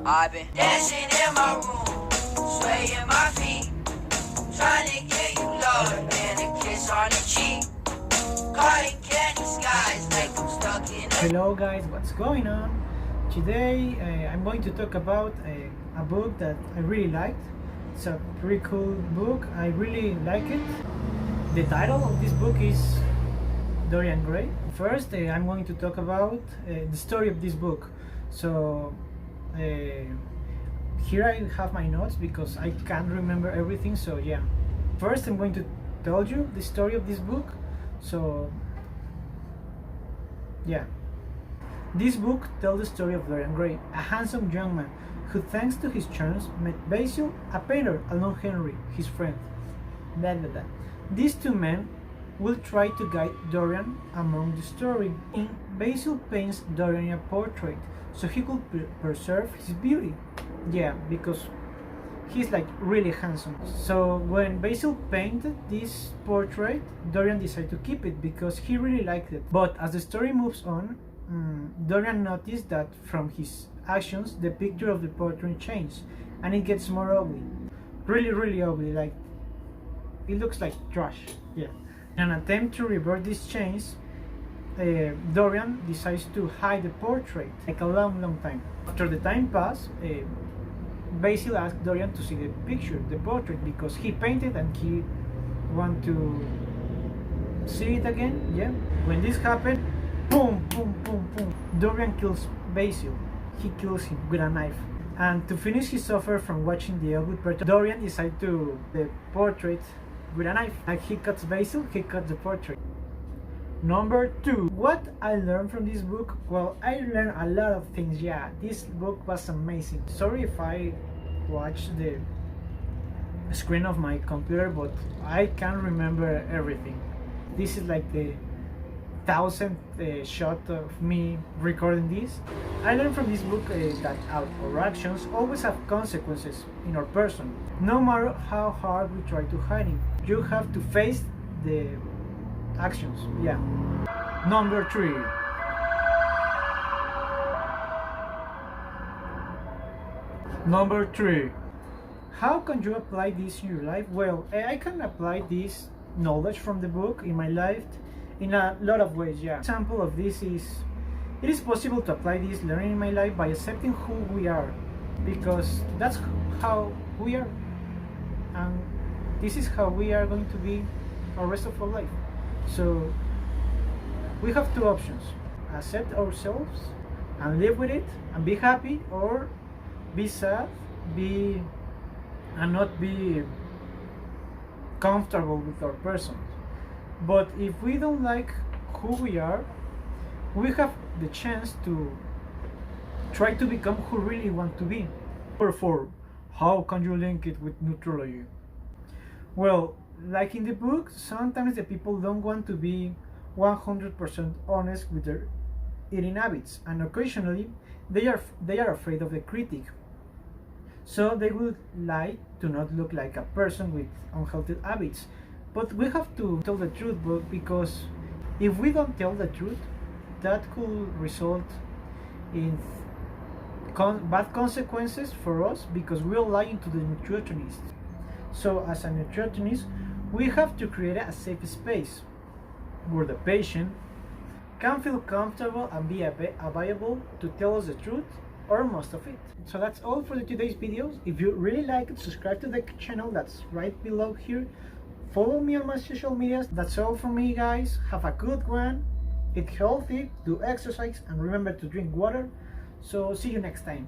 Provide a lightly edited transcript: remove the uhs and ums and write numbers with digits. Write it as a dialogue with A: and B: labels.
A: I've been dancing in my room, swaying my feet, trying to get you love and a kiss on the cheek. Cotton candy skies like I'm stuck in a...
B: Hello guys, what's going on? Today I'm going to talk about a book that I really liked. It's a pretty cool book, I really like it. The title of this book is Dorian Gray. First I'm going to talk about the story of this book. So here I have my notes because I can't remember everything, so yeah. First I'm going to tell you the story of this book. So yeah, this book tells the story of Dorian Gray, a handsome young man who, thanks to his charms, met Basil, a painter, along Henry, his friend. These two men will try to guide Dorian along the story. Basil paints Dorian a portrait so he could preserve his beauty. Yeah, because he's like really handsome. So when Basil painted this portrait, Dorian decided to keep it because he really liked it. But as the story moves on, Dorian noticed that from his actions the picture of the portrait changed and it gets more ugly. Really ugly, like it looks like trash. Yeah. In an attempt to revert this change, Dorian decides to hide the portrait like a long time. After the time passed, Basil asked Dorian to see the picture, the portrait, because he painted and he want to see it again. Yeah. When this happened, boom, Dorian kills Basil. He kills him with a knife. And to finish his offer from watching the ugly portrait, Dorian decided to the portrait with a knife. Like he cuts Basil, he cuts the portrait. Number 2. What I learned from this book? Well, I learned a lot of things. Yeah, this book was amazing. Sorry if I watched the screen of my computer, but I can't remember everything. This is like the 1000th shot of me recording this. I learned from this book that our actions always have consequences in our person. No matter how hard we try to hide it, you have to face the actions. Yeah. Number 3. Number 3. How can you apply this in your life? Well, I can apply this knowledge from the book in my life in a lot of ways. Yeah. Example of this is, it is possible to apply this learning in my life by accepting who we are, because that's how we are, and this is how we are going to be our rest of our life. So we have two options: accept ourselves and live with it and be happy, or be sad, and not be comfortable with our person. But if we don't like who we are, we have the chance to try to become who we really want to be. Number 4. How can you link it with nutrology? Well, like in the book, sometimes the people don't want to be 100% honest with their eating habits, and occasionally they are afraid of the critic. So they would lie to not look like a person with unhealthy habits. But we have to tell the truth, because if we don't tell the truth, that could result in bad consequences for us, because we're lying to the nutritionist. So as a nutritionist, we have to create a safe space where the patient can feel comfortable and be available to tell us the truth, or most of it. So that's all for today's videos. If you really like it, subscribe to the channel that's right below here. Follow me on my social medias. That's all from me, guys. Have a good one, eat healthy, do exercise, and remember to drink water. So see you next time.